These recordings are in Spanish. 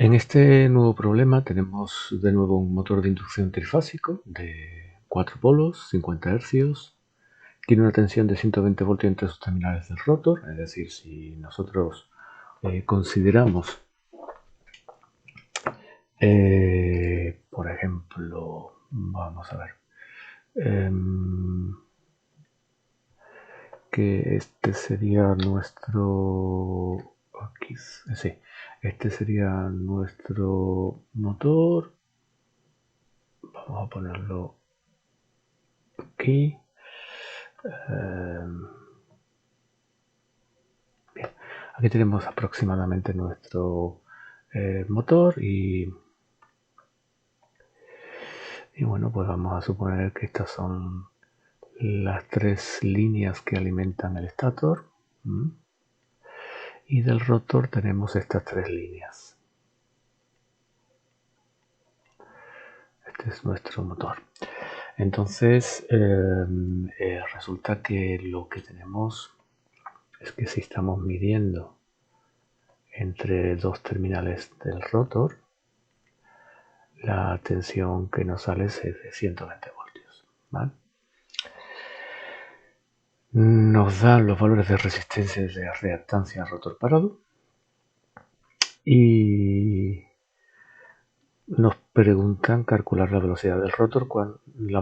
En este nuevo problema tenemos de nuevo un motor de inducción trifásico de 4 polos, 50 Hz. Tiene una tensión de 120 voltios entre sus terminales del rotor, es decir, si nosotros consideramos, por ejemplo, vamos a ver, que este sería nuestro, aquí, sí, este sería nuestro motor. Vamos a ponerlo aquí. Bien, aquí tenemos aproximadamente nuestro motor y bueno, pues vamos a suponer que estas son las tres líneas que alimentan el estator. Y del rotor tenemos estas tres líneas. Este es nuestro motor. Entonces resulta que lo que tenemos es que si estamos midiendo entre dos terminales del rotor, la tensión que nos sale es de 120 voltios. ¿Vale? Nos dan los valores de resistencia y de reactancia al rotor parado y nos preguntan calcular la velocidad del rotor, del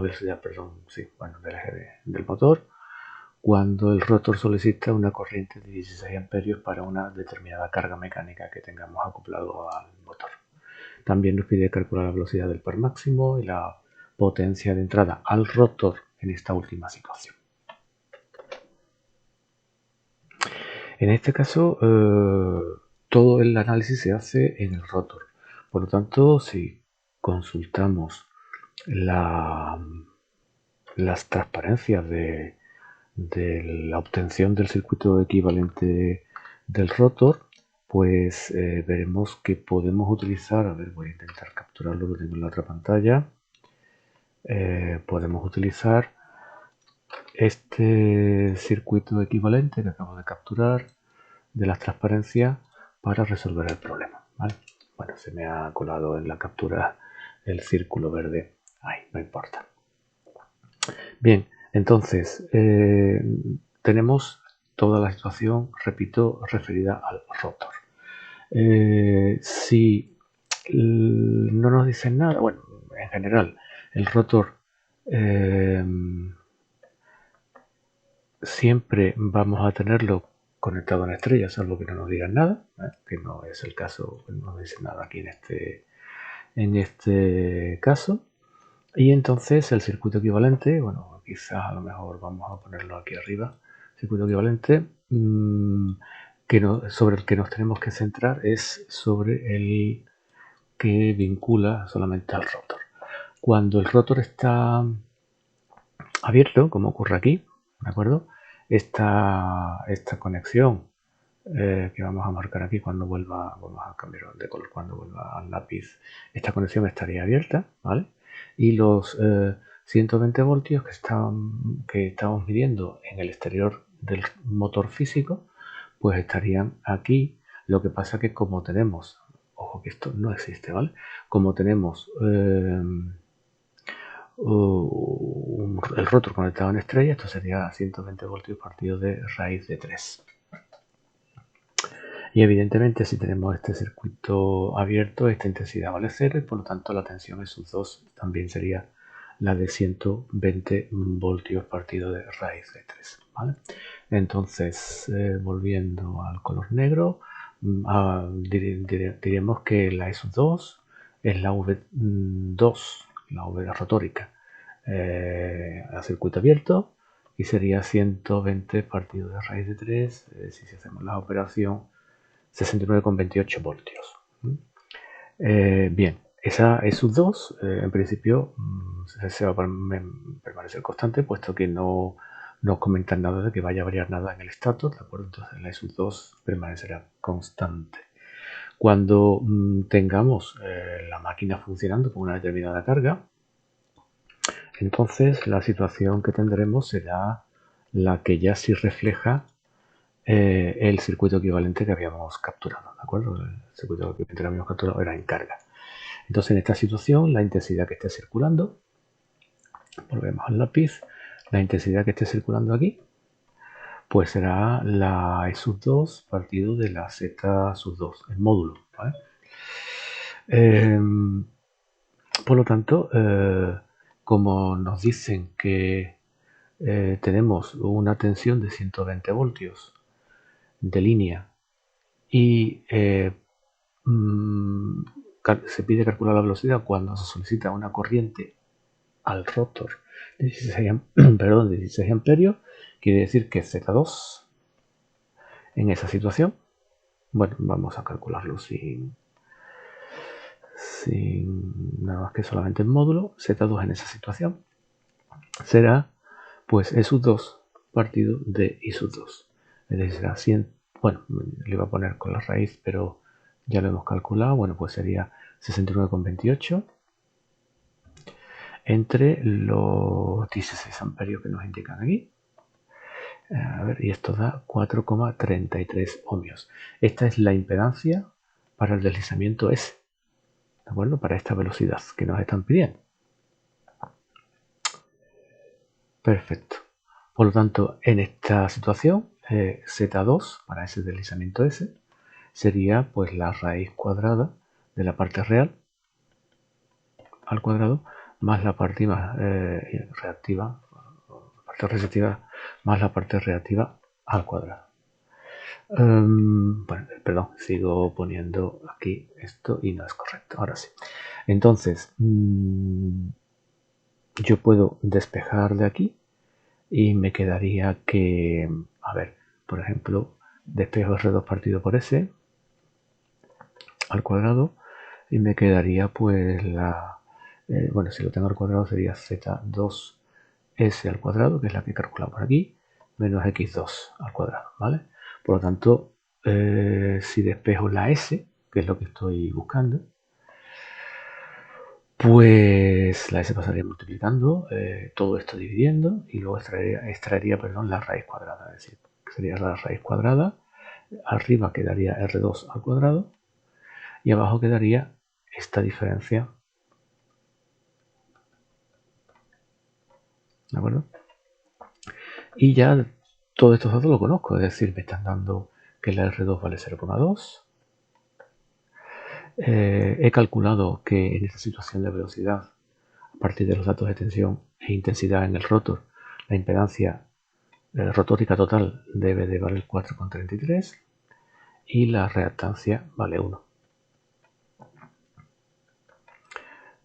motor, cuando el rotor solicita una corriente de 16 amperios para una determinada carga mecánica que tengamos acoplado al motor. También nos pide calcular la velocidad del par máximo y la potencia de entrada al rotor en esta última situación. En este caso, todo el análisis se hace en el rotor. Por lo tanto, si consultamos las transparencias de la obtención del circuito equivalente del rotor, pues veremos que podemos utilizar, a ver, voy a intentar capturarlo, lo tengo en la otra pantalla, podemos utilizar este circuito equivalente que acabo de capturar de las transparencias para resolver el problema, ¿vale? Bueno, se me ha colado en la captura el círculo verde. Ay, no importa. Bien, entonces tenemos toda la situación, repito, referida al rotor. Si no nos dicen nada, bueno, en general, el rotor siempre vamos a tenerlo conectado a una estrella, salvo que no nos digan nada, que no es el caso, no nos dicen nada aquí en este caso. Y entonces el circuito equivalente, bueno, quizás a lo mejor vamos a ponerlo aquí arriba, circuito equivalente sobre el que nos tenemos que centrar es sobre el que vincula solamente al rotor. Cuando el rotor está abierto, como ocurre aquí, ¿de acuerdo? Esta conexión que vamos a marcar aquí cuando vuelva, vamos a cambiar de color cuando vuelva al lápiz, esta conexión estaría abierta, ¿vale? Y los 120 voltios que estamos midiendo en el exterior del motor físico, pues estarían aquí. Lo que pasa que como tenemos, ojo que esto no existe, ¿vale? Como tenemos el rotor conectado en estrella, esto sería 120 voltios partido de raíz de 3. Y evidentemente si tenemos este circuito abierto, esta intensidad vale 0 y por lo tanto la tensión en sus dos también sería la de 120 voltios partido de raíz de 3. ¿Vale? Entonces, volviendo al color negro, diremos que la E sub 2 es la V2, la V rotórica, a circuito abierto y sería 120 partido de raíz de 3 si hacemos la operación 69,28 voltios. Bien, esa E sub 2 en principio se va a permanecer constante puesto que no nos comentan nada de que vaya a variar nada en el stator, ¿de acuerdo? Entonces la E sub 2 permanecerá constante. Cuando tengamos la máquina funcionando con una determinada carga, entonces la situación que tendremos será la que ya sí refleja el circuito equivalente que habíamos capturado, ¿de acuerdo? El circuito equivalente que habíamos capturado era en carga. Entonces, en esta situación, la intensidad que esté circulando, volvemos al lápiz, la intensidad que esté circulando aquí, pues será la E sub 2 partido de la Z sub 2, el módulo, ¿vale? Por lo tanto, como nos dicen que tenemos una tensión de 120 voltios de línea y se pide calcular la velocidad cuando se solicita una corriente al rotor de 16, perdón, 16 amperios, quiere decir que Z2 en esa situación, bueno, vamos a calcularlo sin nada más que solamente el módulo, Z2 en esa situación será pues E sub 2 partido de I sub 2, es decir, será 100, bueno, le iba a poner con la raíz, pero ya lo hemos calculado, bueno, pues sería 69,28 entre los 16 amperios que nos indican aquí. A ver, y esto da 4,33 ohmios. Esta es la impedancia para el deslizamiento S, ¿de acuerdo? Para esta velocidad que nos están pidiendo. Perfecto. Por lo tanto, en esta situación, Z2 para ese deslizamiento S sería pues la raíz cuadrada de la parte real al cuadrado más la parte reactiva, parte resistiva más la parte reactiva al cuadrado. Bueno, perdón, sigo poniendo aquí esto y no es correcto. Ahora sí. Entonces, yo puedo despejar de aquí y me quedaría que, a ver, por ejemplo, despejo R2 partido por S al cuadrado y me quedaría pues bueno, si lo tengo al cuadrado sería Z2S al cuadrado, que es la que calculamos aquí, menos X2 al cuadrado, ¿vale? Por lo tanto, si despejo la S, que es lo que estoy buscando, pues la S pasaría multiplicando, todo esto dividiendo y luego extraería la raíz cuadrada, es decir, sería la raíz cuadrada, arriba quedaría R2 al cuadrado y abajo quedaría esta diferencia, ¿de acuerdo? Y ya todos estos datos los conozco, es decir, me están dando que la R2 vale 0,2. He calculado que en esta situación de velocidad, a partir de los datos de tensión e intensidad en el rotor, la impedancia rotórica total debe de valer 4,33 y la reactancia vale 1.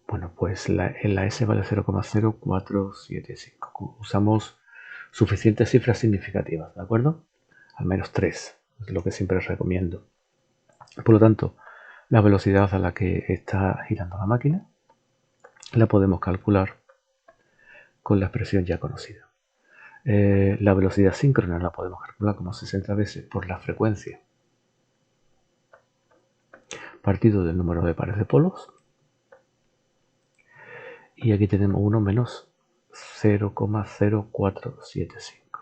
Bueno, pues en la S vale 0,0475. Usamos suficientes cifras significativas, ¿de acuerdo? Al menos 3, es lo que siempre recomiendo. Por lo tanto, la velocidad a la que está girando la máquina la podemos calcular con la expresión ya conocida. La velocidad síncrona la podemos calcular como 60 veces por la frecuencia partido del número de pares de polos. Y aquí tenemos 1 menos 0,0475.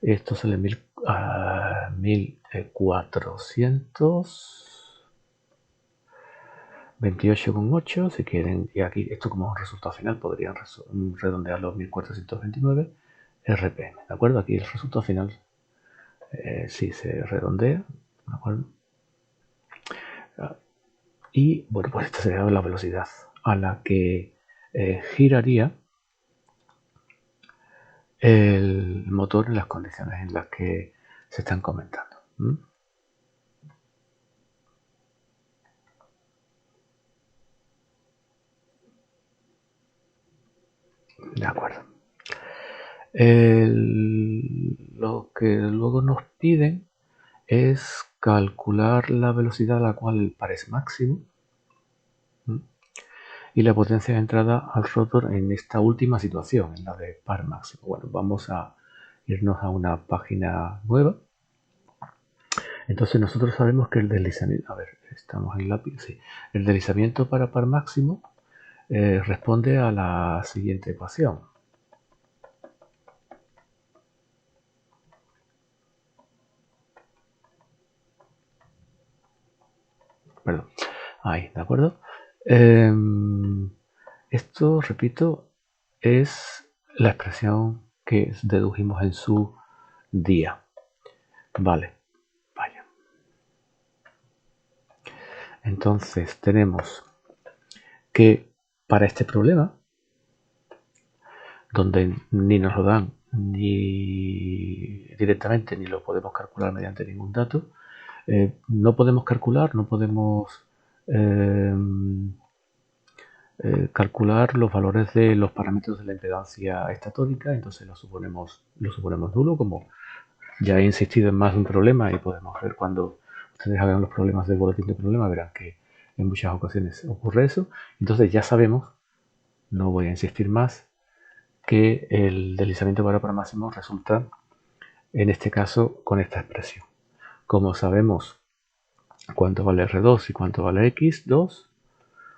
Esto sale 1428,8. Si quieren, y aquí esto como un resultado final podrían redondear los 1429 RPM. ¿De acuerdo? Aquí el resultado final sí se redondea. ¿De acuerdo? Y bueno, pues esta sería la velocidad a la que giraría el motor en las condiciones en las que se están comentando. De acuerdo. Lo que luego nos piden es calcular la velocidad a la cual el par es máximo y la potencia de entrada al rotor en esta última situación, en la de par máximo. Bueno, vamos a irnos a una página nueva. Entonces nosotros sabemos que el deslizamiento, a ver, estamos en el lápiz, sí. El deslizamiento para par máximo responde a la siguiente ecuación. perdón. Ahí, ¿de acuerdo? Esto, repito, es la expresión que dedujimos en su día. Vale, vaya. Entonces tenemos que para este problema, donde ni nos lo dan ni directamente ni lo podemos calcular mediante ningún dato, no podemos calcular, no podemos calcular los valores de los parámetros de la impedancia estatónica, entonces lo suponemos nulo, como ya he insistido en más de un problema y podemos ver cuando ustedes hagan los problemas del boletín de problemas, verán que en muchas ocasiones ocurre eso. Entonces ya sabemos, no voy a insistir más, que el deslizamiento para máximo resulta, en este caso, con esta expresión. Como sabemos cuánto vale R2 y cuánto vale X2,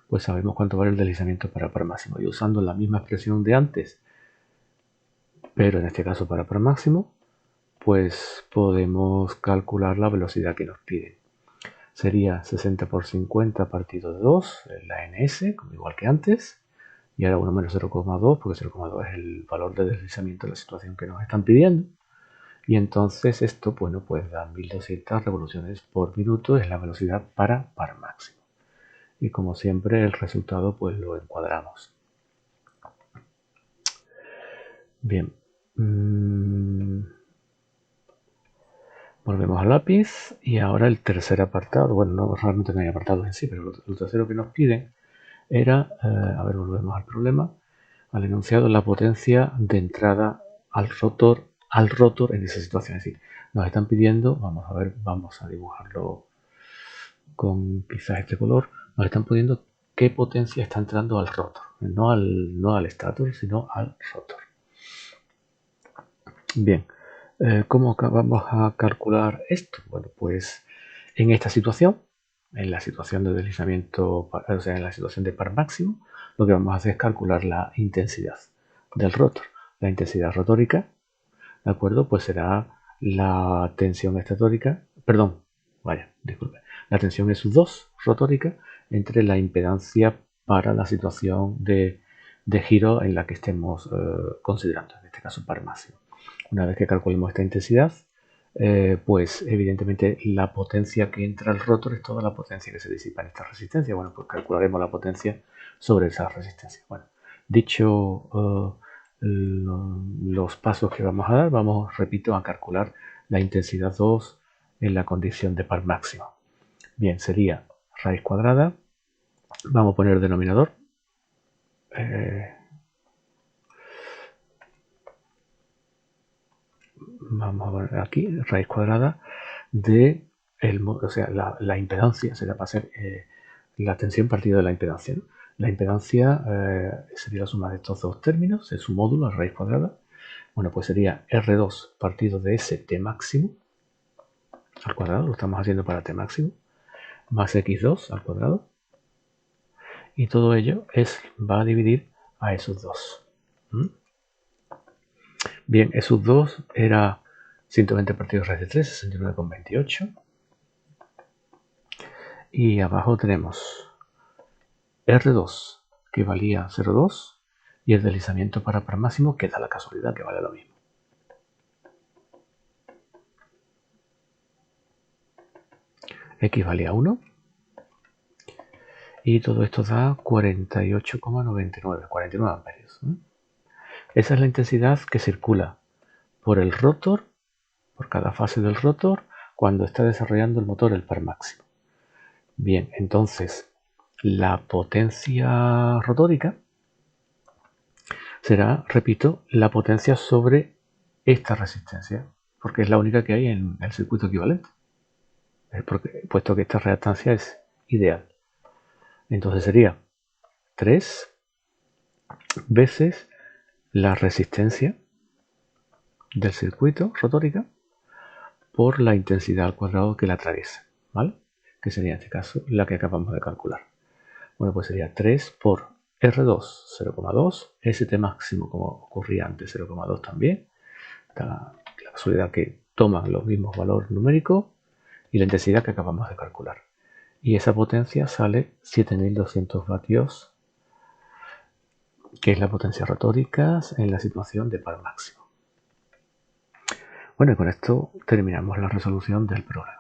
pues sabemos cuánto vale el deslizamiento para máximo. Y usando la misma expresión de antes, pero en este caso para máximo, pues podemos calcular la velocidad que nos piden. Sería 60 por 50 partido de 2, la ns, como igual que antes. Y ahora 1 menos 0,2, porque 0,2 es el valor de deslizamiento de la situación que nos están pidiendo. Y entonces esto, bueno, pues da 1200 revoluciones por minuto, es la velocidad para par máximo. Y como siempre, el resultado pues lo encuadramos. Bien. Volvemos al lápiz y ahora el tercer apartado. Bueno, no, realmente no hay apartados en sí, pero lo tercero que nos piden era, a ver, volvemos al problema, al enunciado, la potencia de entrada al rotor en esa situación. Es decir, nos están pidiendo, vamos a ver, vamos a dibujarlo con quizás este color, nos están pidiendo qué potencia está entrando al rotor, no al estator, sino al rotor. Bien, ¿cómo vamos a calcular esto? Bueno, pues en esta situación, en la situación de deslizamiento, o sea, en la situación de par máximo, lo que vamos a hacer es calcular la intensidad del rotor. La intensidad rotórica, ¿de acuerdo? Pues será la tensión estatórica, perdón, vaya, disculpe, la tensión S2 rotórica entre la impedancia para la situación de giro en la que estemos considerando, en este caso par máximo. Una vez que calculemos esta intensidad, pues evidentemente la potencia que entra al rotor es toda la potencia que se disipa en esta resistencia. Bueno, pues calcularemos la potencia sobre esa resistencia. Bueno, dicho los pasos que vamos a dar, vamos, repito, a calcular la intensidad 2 en la condición de par máximo. Bien, sería raíz cuadrada. Vamos a poner denominador. Vamos a poner aquí raíz cuadrada de o sea, la impedancia, será para ser la tensión partida de la impedancia, ¿no? La impedancia sería la suma de estos dos términos, es su módulo, la raíz cuadrada. Bueno, pues sería R2 partido de ese T máximo al cuadrado, lo estamos haciendo para T máximo, más X2 al cuadrado. Y todo ello va a dividir a esos dos. Bien, esos dos era 120 partido raíz de 3, 69,28. Y abajo tenemos R2, que valía 0,2, y el deslizamiento para par máximo, que da la casualidad que vale lo mismo. X valía 1. Y todo esto da 48,99, 49 amperios. Esa es la intensidad que circula por el rotor, por cada fase del rotor, cuando está desarrollando el motor el par máximo. Bien, entonces la potencia rotórica será, repito, la potencia sobre esta resistencia, porque es la única que hay en el circuito equivalente, puesto que esta reactancia es ideal. Entonces sería 3 veces la resistencia del circuito rotórica por la intensidad al cuadrado que la atraviesa, ¿vale? Que sería en este caso la que acabamos de calcular. Bueno, pues sería 3 por R2, 0,2, ST máximo, como ocurría antes, 0,2 también. La casualidad que toman los mismos valores numéricos y la intensidad que acabamos de calcular. y esa potencia sale 7200 vatios, que es la potencia rotórica en la situación de par máximo. Bueno, y con esto terminamos la resolución del problema.